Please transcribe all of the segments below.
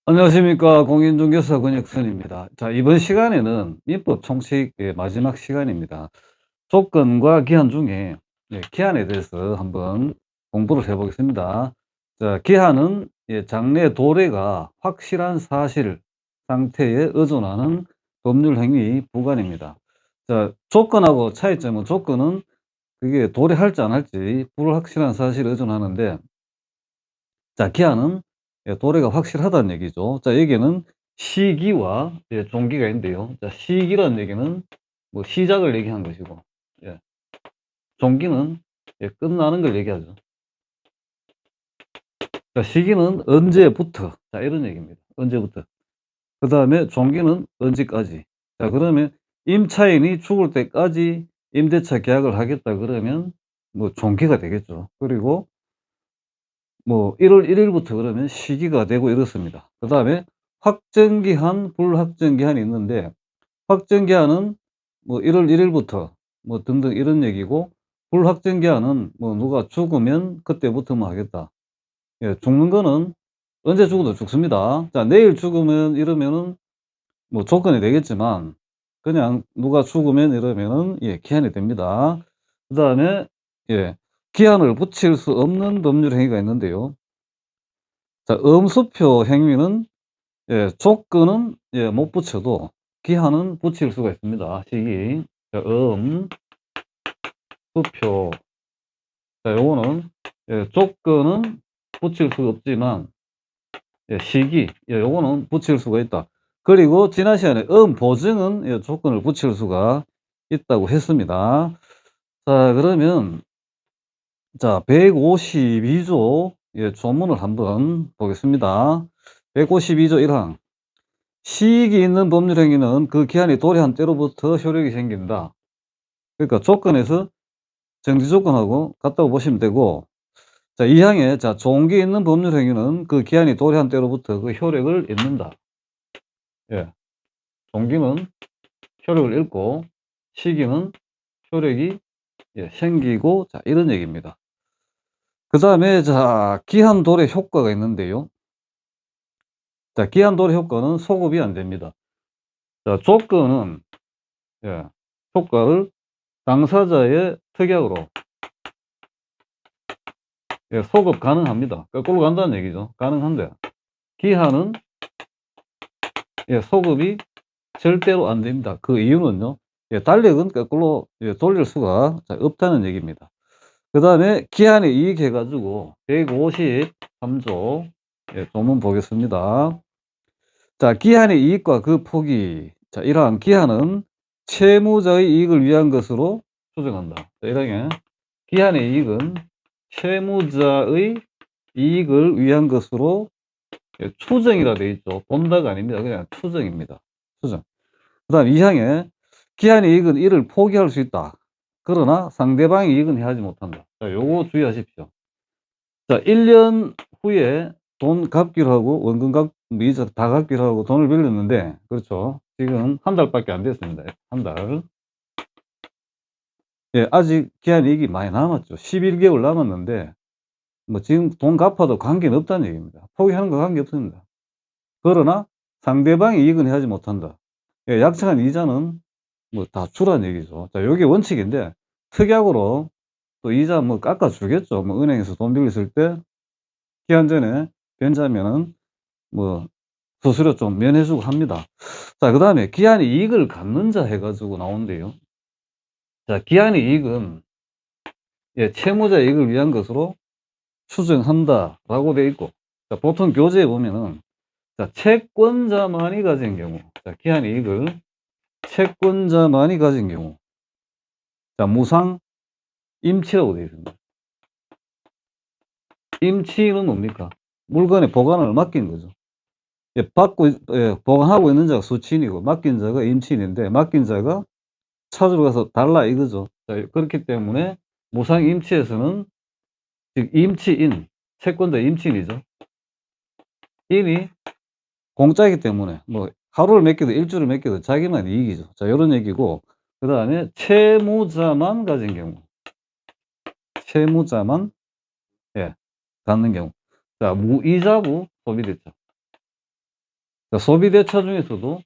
안녕하십니까. 공인중개사 권혁선입니다. 자, 이번 시간에는 민법 총칙의 마지막 시간입니다. 조건과 기한 중에 기한에 대해서 한번 공부를 해보겠습니다. 자, 기한은 장래 도래가 확실한 사실 상태에 의존하는 법률 행위 부관입니다. 자, 조건하고 차이점은, 조건은 그게 도래할지 안 할지 불확실한 사실에 의존하는데, 자, 기한은 도래가 확실하다는 얘기죠. 자, 여기는 시기와 종기가 있는데요. 자, 시기라는 얘기는 뭐 시작을 얘기한 것이고, 예, 종기는 끝나는 걸 얘기하죠. 자, 시기는 언제부터, 자, 이런 얘기입니다. 언제부터. 그 다음에 종기는 언제까지. 자, 그러면 임차인이 죽을 때까지 임대차 계약을 하겠다 그러면 뭐 종기가 되겠죠. 그리고 뭐 1월 1일부터 그러면 시기가 되고 이렇습니다. 그 다음에 확정기한, 불확정기한이 있는데, 확정기한은 뭐 1월 1일부터 뭐 등등 이런 얘기고, 불확정기한은 뭐 누가 죽으면 그때부터만 하겠다. 죽는 거는 언제 죽어도 죽습니다. 자, 내일 죽으면 이러면은 뭐 조건이 되겠지만, 그냥 누가 죽으면 이러면은 기한이 됩니다. 그 다음에 기한을 붙일 수 없는 법률 행위가 있는데요. 자, 음수표 행위는 조건은 못 붙여도 기한은 붙일 수가 있습니다. 시기. 자, 수표. 자, 요거는 조건은 붙일 수가 없지만 시기, 요거는 붙일 수가 있다. 그리고 지난 시간에 보증은 조건을 붙일 수가 있다고 했습니다. 자, 그러면 자, 152조 조문을 한번 보겠습니다. 152조 1항. 시익이 있는 법률 행위는 그 기한이 도래한 때로부터 효력이 생긴다. 그러니까 조건에서 정지 조건하고 같다고 보시면 되고, 자, 2항에 자, 종기 있는 법률 행위는 그 기한이 도래한 때로부터 그 효력을 잃는다. 예. 종기는 효력을 잃고 시기는 효력이 생기고, 자, 이런 얘기입니다. 그 다음에 자, 기한 도래 효과가 있는데요. 자, 기한 도래 효과는 소급이 안 됩니다. 자, 조건은 효과를 당사자의 특약으로 소급 가능합니다. 거꾸로 간다는 얘기죠. 가능한데 기한은 소급이 절대로 안 됩니다. 그 이유는요, 달력은 거꾸로 돌릴 수가 없다는 얘기입니다. 그 다음에 기한에 이익해 가지고 153조 조문 보겠습니다. 자, 기한의 이익과 그 폭이, 자, 이러한 기한은 채무자의 이익을 위한 것으로 추정한다. 자, 이러한 기한의 이익은 채무자의 이익을 위한 것으로 추정이라 되어 있죠. 본다가 아닙니다. 그냥 추정입니다. 추정. 그 다음 2항에 기한의 이익은 이를 포기할 수 있다. 그러나 상대방의 이익은 해하지 못한다. 자, 요거 주의하십시오. 자, 1년 후에 돈 갚기로 하고 원금 이자 다 갚기로 하고 돈을 빌렸는데, 그렇죠. 지금 한 달밖에 안 됐습니다. 한 달. 아직 기한 이익이 많이 남았죠. 11개월 남았는데 뭐 지금 돈 갚아도 관계는 없다는 얘기입니다. 포기하는 거 관계없습니다. 그러나 상대방이 이익은 해하지 못한다. 약정한 이자는 뭐 다 주라는 얘기죠. 자, 요게 원칙인데 특약으로 또 이자 뭐 깎아 주겠죠. 뭐 은행에서 돈 빌렸을 때 기한 전에 변자면은 뭐 수수료 좀 면해 주고 합니다. 자, 그다음에 기한의 이익을 갖는 자 해 가지고 나오는데요. 자, 기한의 이익은 채무자의 이익을 위한 것으로 추정한다라고 되어 있고, 자, 보통 교재에 보면은 자, 채권자만이 가진 경우, 자, 기한의 이익을 채권자만이 가진 경우, 자, 무상 임치라고 되어 있습니다. 임치는 뭡니까? 물건의 보관을 맡긴 거죠. 보관하고 있는 자가 수취인이고 맡긴 자가 임치인인데, 맡긴 자가 찾으러 가서 달라 이거죠. 자, 그렇기 때문에 무상 임치에서는 즉 임치인, 채권자 임치인이죠. 인이 공짜이기 때문에 뭐 하루를 맡기도 일주일을 맡기도 자기만 이익이죠. 자, 요런 얘기고, 그다음에 채무자만 가진 경우. 채무자만 갖는 경우. 자, 무이자부 소비됐죠. 소비대차 중에서도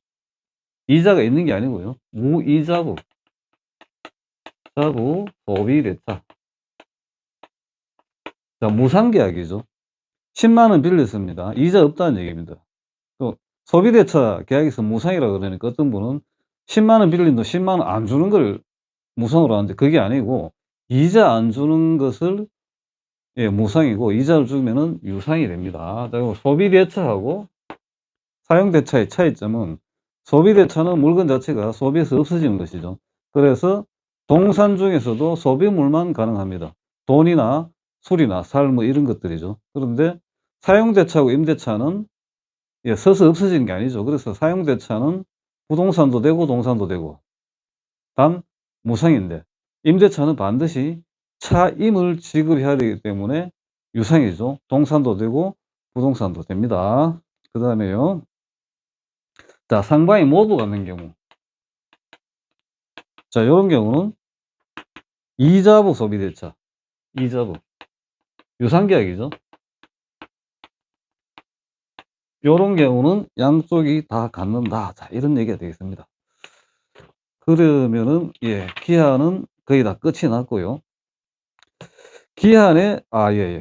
이자가 있는 게 아니고요. 무이자부, 소비대차. 자, 무상계약이죠. 10만 원 빌렸습니다. 이자 없다는 얘기입니다. 또 소비대차 계약에서 무상이라 그러니까 어떤 분은 10만 원 빌린 돈 10만 원 안 주는 걸 무상으로 하는데 그게 아니고 이자 안 주는 것을 무상이고 이자를 주면은 유상이 됩니다. 그리고 소비대차하고 사용대차의 차이점은 소비대차는 물건 자체가 소비에서 없어지는 것이죠. 그래서 동산 중에서도 소비물만 가능합니다. 돈이나 술이나 살 뭐 이런 것들이죠. 그런데 사용대차하고 임대차는 서서 없어지는 게 아니죠. 그래서 사용대차는 부동산도 되고 동산도 되고 단 무상인데 임대차는 반드시 차임을 지급해야 되기 때문에 유상이죠. 동산도 되고 부동산도 됩니다. 그 다음에요. 자, 상방이 모두 갖는 경우. 자, 요런 경우는 이자부 소비대차. 이자부. 유상계약이죠. 요런 경우는 양쪽이 다 갖는다. 자, 이런 얘기가 되겠습니다. 그러면은, 기한은 거의 다 끝이 났고요. 기한에,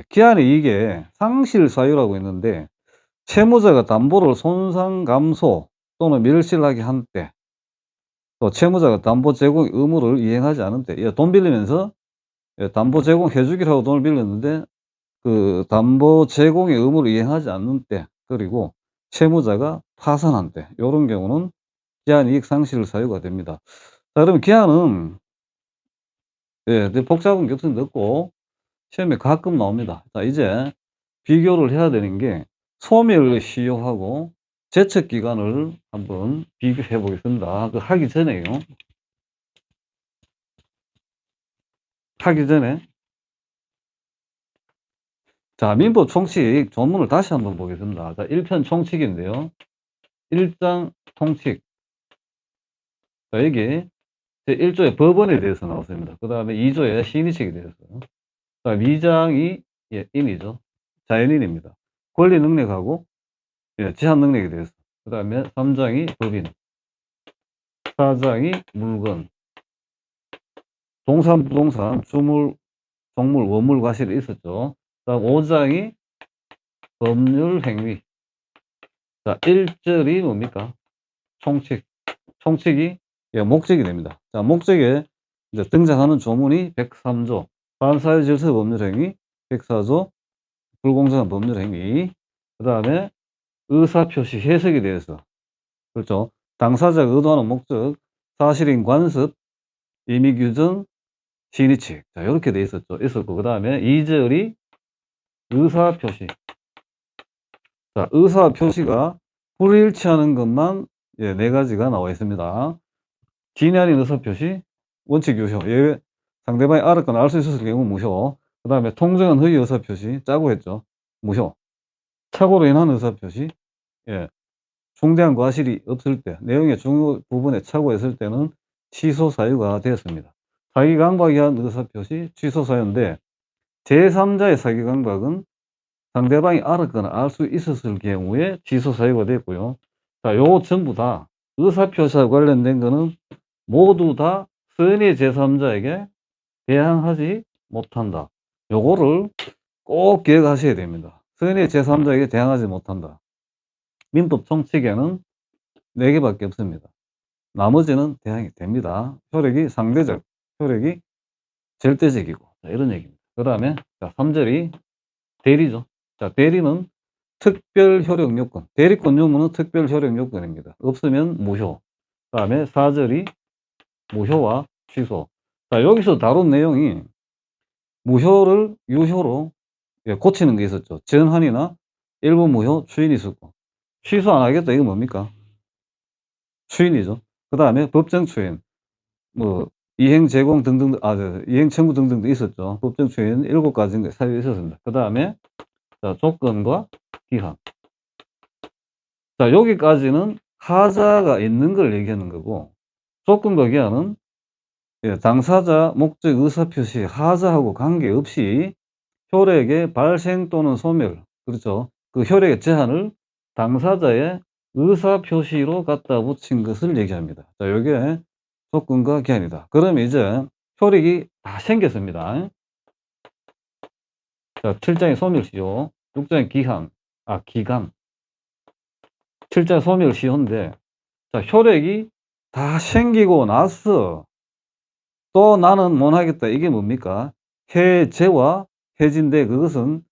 기한에 이게 상실 사유라고 있는데, 채무자가 담보를 손상 감소 또는 멸실하게 한 때, 또 채무자가 담보 제공 의무를 이행하지 않은 때, 돈 빌리면서 담보 제공해 주기로 하고 돈을 빌렸는데, 그 담보 제공의 의무를 이행하지 않는 때, 그리고 채무자가 파산한 때, 요런 경우는 기한 이익 상실 사유가 됩니다. 자, 그러면 기한은, 복잡한 게 없고, 시험에 가끔 나옵니다. 자, 이제 비교를 해야 되는 게 소멸 시효하고 제척 기간을 한번 비교해 보겠습니다. 그 하기 전에요. 자, 민법 총칙 전문을 다시 한번 보겠습니다. 자, 1편 총칙인데요. 1장 통칙. 자, 여기 제1조에 법원에 대해서 나왔습니다. 그 다음에 2조에 시인의식에 대해서. 자, 2장이 인이죠. 자연인입니다. 권리 능력하고 제한 능력에 대해서. 그 다음에 3장이 법인. 4장이 물건. 동산, 부동산, 주물, 종물, 원물, 과실이 있었죠. 다음 5장이 법률 행위. 자, 1절이 뭡니까? 총칙. 총칙이 목적이 됩니다. 자, 목적에 이제 등장하는 조문이 103조. 반사회 질서 법률 행위. 104조. 불공정한 법률 행위. 그 다음에 의사표시 해석에 대해서. 그렇죠. 당사자가 의도하는 목적, 사실인 관습, 임의 규정, 시인의칙. 자, 이렇게 돼 있었고, 그 다음에 2절이 의사표시. 자, 의사표시가 불일치하는 것만 4가지가 나와 있습니다. 진위 아닌 의사표시, 원칙 유효, 예외, 상대방이 알았거나 알 수 있었을 경우 무효. 그 다음에 통정한 허위 의사표시, 짜고 했죠. 무효. 착오로 인한 의사표시, 중대한 과실이 없을 때, 내용의 중요 부분에 착오했을 때는 취소 사유가 되었습니다. 사기 강박에 의한 의사표시, 취소 사유인데, 제3자의 사기 강박은 상대방이 알았거나 알 수 있었을 경우에 취소 사유가 됐고요. 자, 요거 전부 다 의사표시와 관련된 거는 모두 다 선의 제3자에게 대항하지 못한다. 요거를 꼭 기억하셔야 됩니다. 선의 제3자에게 대항하지 못한다. 민법 총칙에는 4개밖에 없습니다. 나머지는 대항이 됩니다. 효력이 상대적, 효력이 절대적이고, 자, 이런 얘기입니다. 그 다음에 3절이 대리죠. 자, 대리는 특별 효력 요건, 대리권 유무는 특별 효력 요건입니다. 없으면 무효. 그 다음에 4절이 무효와 취소. 자, 여기서 다룬 내용이 무효를 유효로 고치는 게 있었죠. 전환이나 일부 무효, 추인이 있었고, 취소 안 하겠다. 이거 뭡니까? 추인이죠. 그 다음에 법정 추인, 뭐, 이행 제공 등등, 이행 청구 등등도 있었죠. 법정 추인 7가지 사유가 있었습니다. 그 다음에, 자, 조건과 기한. 자, 여기까지는 하자가 있는 걸 얘기하는 거고, 조건과 기한은 당사자 목적 의사표시 하자하고 관계없이 효력의 발생 또는 소멸, 그렇죠. 그 효력의 제한을 당사자의 의사표시로 갖다 붙인 것을 얘기합니다. 자, 요게 조건과 기한이다. 그러면 이제 효력이 다 생겼습니다. 자, 7장의 소멸시효, 6장의 기간. 7장 소멸시효인데, 자, 효력이 다 생기고 나서 또 나는 못 하겠다. 이게 뭡니까? 해제와 해지인데 그것은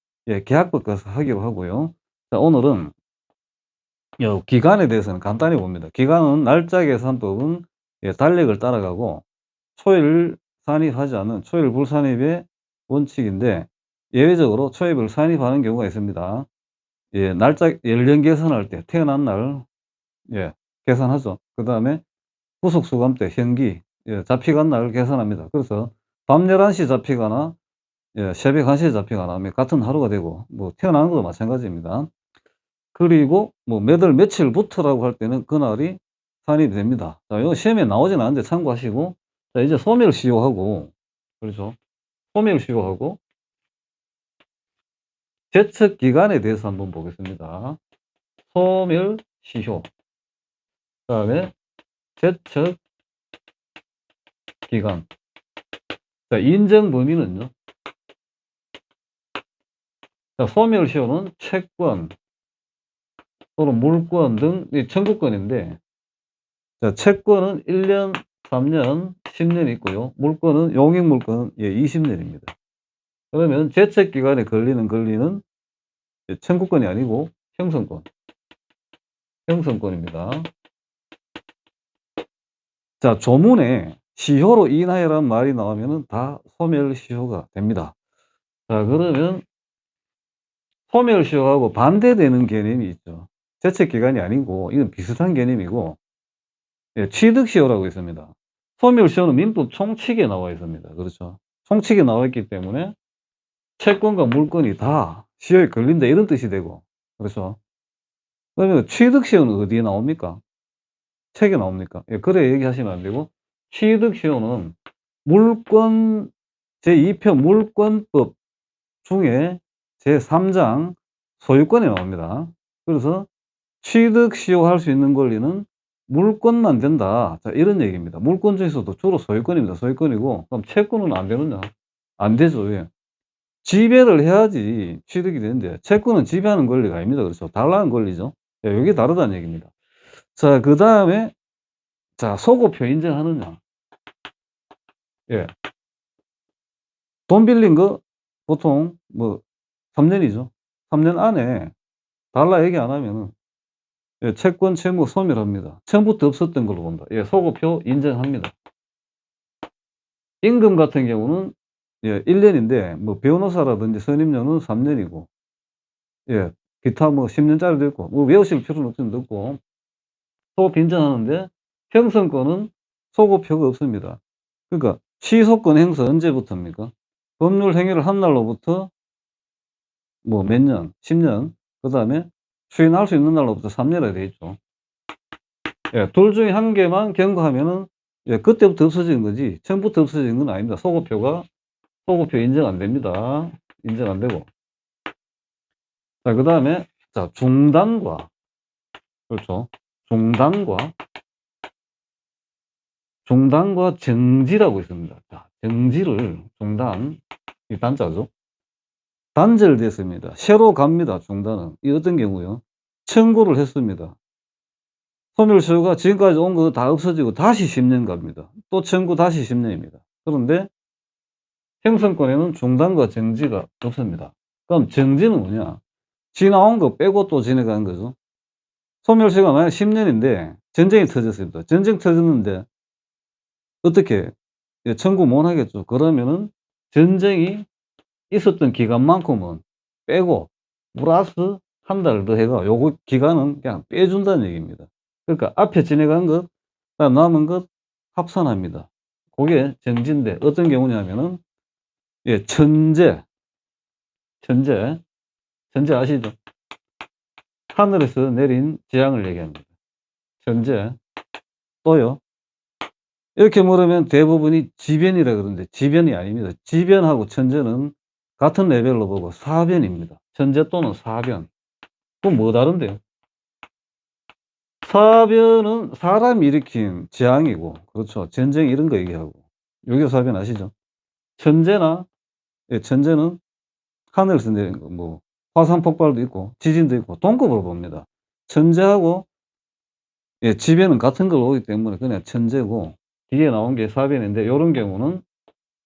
계약법 가서 하기로 하고요. 자, 오늘은 기간에 대해서는 간단히 봅니다. 기간은 날짜 계산법은 달력을 따라가고 초일 산입하지 않은 초일 불산입의 원칙인데 예외적으로 초일을 산입하는 경우가 있습니다. 날짜 연령 계산할 때 태어난 날 계산하죠. 그 다음에 구속수감 때 현기 잡히간 날 계산합니다. 그래서 밤 11시 잡히거나 새벽 1시에 잡히거나 하면 같은 하루가 되고 뭐 태어나는 것도 마찬가지입니다. 그리고 뭐 몇 월 며칠부터라고 할 때는 그날이 산입이 됩니다. 자, 이거 시험에 나오진 않는데 참고하시고, 자, 이제 소멸시효하고, 그렇죠. 소멸시효하고, 제척 기간에 대해서 한번 보겠습니다. 소멸시효. 그 다음에 제척 기간. 자, 인정 범위는요. 자, 소멸시효는 채권 또는 물권 등 청구권인데, 자, 채권은 1년, 3년, 10년이 있고요. 물권은 용익물권은 20년입니다. 그러면 제척 기간에 걸리는 청구권이 아니고 형성권입니다. 자, 조문에 시효로 인하여라는 말이 나오면은 다 소멸시효가 됩니다. 자, 그러면 소멸시효하고 반대되는 개념이 있죠. 제척 기간이 아니고 이건 비슷한 개념이고 취득시효라고 있습니다. 소멸시효는 민법 총칙에 나와 있습니다. 그렇죠. 총칙에 나와 있기 때문에 채권과 물권이 다 시효에 걸린다 이런 뜻이 되고, 그렇죠. 그러면 취득시효는 어디에 나옵니까? 책에 나옵니까? 그래 얘기하시면 안 되고, 취득시효는 물권 제2편 물권법 중에 제3장 소유권에 나옵니다. 그래서 취득시효 할 수 있는 권리는 물권만 된다. 자, 이런 얘기입니다. 물권 중에서도 주로 소유권입니다. 소유권이고, 그럼 채권은 안 되느냐? 안 되죠. 왜? 지배를 해야지 취득이 되는데, 채권은 지배하는 권리가 아닙니다. 그렇죠. 달라는 권리죠. 이게 다르다는 얘기입니다. 자, 그 다음에, 자, 소고표 인정하느냐? 돈 빌린 거 보통 뭐 3년이죠. 3년 안에 달라 얘기 안 하면은 채권 채무 소멸합니다. 처음부터 없었던 걸로 본다. 소고표 인정합니다. 임금 같은 경우는 1년인데 뭐 변호사라든지 선임료는 3년이고 기타 뭐 10년짜리도 있고 뭐 외우실 필요는 없고 소고표 인정하는데 형성권은 소고표가 없습니다. 그러니까 취소권 행사 언제부터입니까? 법률 행위를 한 날로부터 뭐 몇 년, 10년, 그 다음에 추인할 수 있는 날로부터 3년이 돼 있죠. 둘 중에 한 개만 경고하면은 그때부터 없어지는 거지 처음부터 없어지는 건 아닙니다. 소고표 인정 안 됩니다. 인정 안 되고. 자, 그 다음에 자, 중단과, 그렇죠. 중단과 정지라고 있습니다. 자, 정지를 중단, 이 단자죠. 단절됐습니다. 새로 갑니다. 중단은. 이 어떤 경우요? 청구를 했습니다. 소멸시효가 지금까지 온 거 다 없어지고 다시 10년 갑니다. 또 청구 다시 10년입니다. 그런데 형성권에는 중단과 정지가 없습니다. 그럼 정지는 뭐냐? 지나온 거 빼고 또 지나가는 거죠. 소멸시효가 만약 10년인데 전쟁이 터졌습니다. 전쟁 터졌는데 어떻게 청구 못 하겠죠. 그러면은 전쟁이 있었던 기간만큼은 빼고 플러스 한 달 더 해가 요거 기간은 그냥 빼준다는 얘기입니다. 그러니까 앞에 지나간 것, 남은 것 합산합니다. 그게 정지인데 어떤 경우냐면은 천재 아시죠? 하늘에서 내린 재앙을 얘기합니다. 천재. 또요. 이렇게 물으면 대부분이 지변이라 그러는데 지변이 아닙니다. 지변하고 천재는 같은 레벨로 보고 사변입니다. 천재 또는 사변. 그건 뭐 다른데요? 사변은 사람이 일으킨 재앙이고, 그렇죠. 전쟁 이런 거 얘기하고. 유교사변 아시죠? 천재나, 예, 천재는 하늘에서 내린 거, 뭐, 화산 폭발도 있고, 지진도 있고, 동급으로 봅니다. 천재하고, 예, 지변은 같은 걸 오기 때문에 그냥 천재고, 뒤에 나온 게 사변인데, 요런 경우는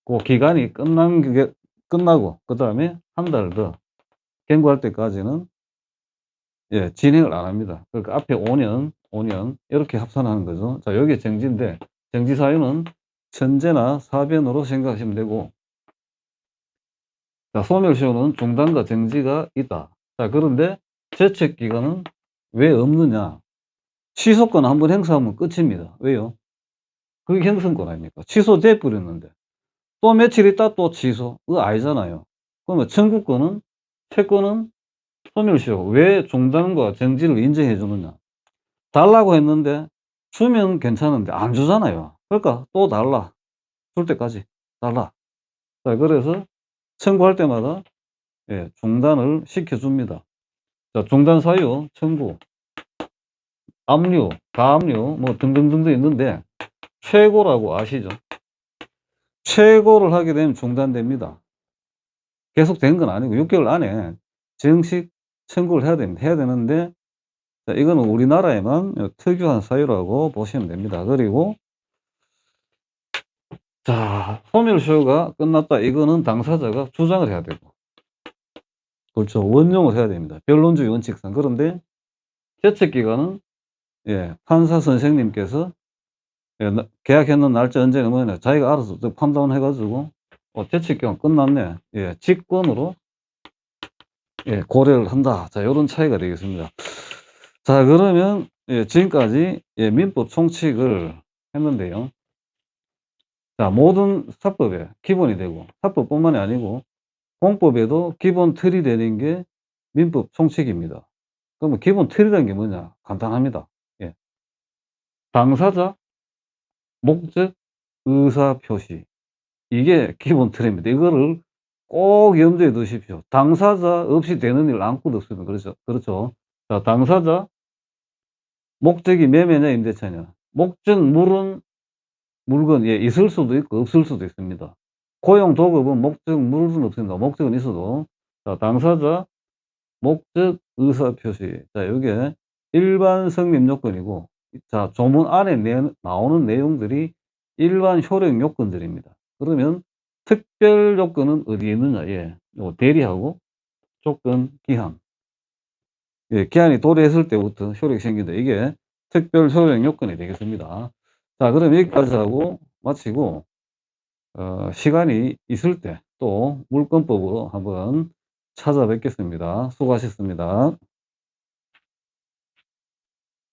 그 기간이 끝나고, 그 다음에 한 달 더 경과할 때까지는, 예, 진행을 안 합니다. 그러니까 앞에 5년, 5년, 이렇게 합산하는 거죠. 자, 여기 정지인데, 정지 사유는 천재나 사변으로 생각하시면 되고, 자, 소멸시효는 중단과 정지가 있다. 자, 그런데 제척 기간은 왜 없느냐? 취소권 한번 행사하면 끝입니다. 왜요? 그게 행선권 아닙니까? 취소돼 버렸는데. 또 며칠 있다 또 취소. 그거 아니잖아요. 그러면 청구권은, 채권은 소멸시효. 왜 중단과 정지를 인정해 주느냐? 달라고 했는데 주면 괜찮은데 안 주잖아요. 그러니까 또 달라. 줄 때까지 달라. 자, 그래서 청구할 때마다, 예, 중단을 시켜줍니다. 자, 중단 사유 청구, 압류, 가압류 뭐 등등등등 있는데 최고라고 아시죠? 최고를 하게 되면 중단됩니다. 계속 된 건 아니고 6개월 안에 정식 청구를 해야 됩니다. 해야 되는데, 자, 이거는 우리나라에만 특유한 사유라고 보시면 됩니다. 그리고 자, 소멸시효가 끝났다. 이거는 당사자가 주장을 해야 되고, 그렇죠. 원용을 해야 됩니다. 변론주의 원칙상. 그런데 제척기간은, 예, 판사 선생님께서, 예, 계약했는 날짜 언제는 뭐냐, 자기가 알아서 판단해 가지고 제척기간 끝났네, 예, 직권으로, 예, 고려를 한다. 자, 요런 차이가 되겠습니다. 자, 그러면, 예, 지금까지, 예, 민법 총칙을 했는데요. 자, 모든 사법의 기본이 되고, 사법뿐만이 아니고 공법에도 기본 틀이 되는 게 민법 총칙입니다. 그러면 기본 틀이라는 게 뭐냐? 간단합니다. 예. 당사자, 목적, 의사 표시. 이게 기본 틀입니다. 이거를 꼭 염두에 두십시오. 당사자 없이 되는 일 아무것도 없습니다. 그렇죠? 그렇죠. 자, 당사자, 목적이 매매냐, 임대차냐. 목적물은 물건, 예, 있을 수도 있고 없을 수도 있습니다. 고용 도급은 목적물은 없습니다. 목적은 있어도. 자, 당사자, 목적, 의사 표시. 자, 요게 일반 성립 요건이고, 자, 조문 안에 나오는 내용들이 일반 효력 요건들입니다. 그러면 특별 요건은 어디에 있느냐? 예, 요 대리하고 조건, 기한. 예, 기한이 도래했을 때부터 효력이 생긴다. 이게 특별 효력 요건이 되겠습니다. 자, 그럼 여기까지 하고 마치고, 시간이 있을 때 또 물권법으로 한번 찾아뵙겠습니다. 수고하셨습니다.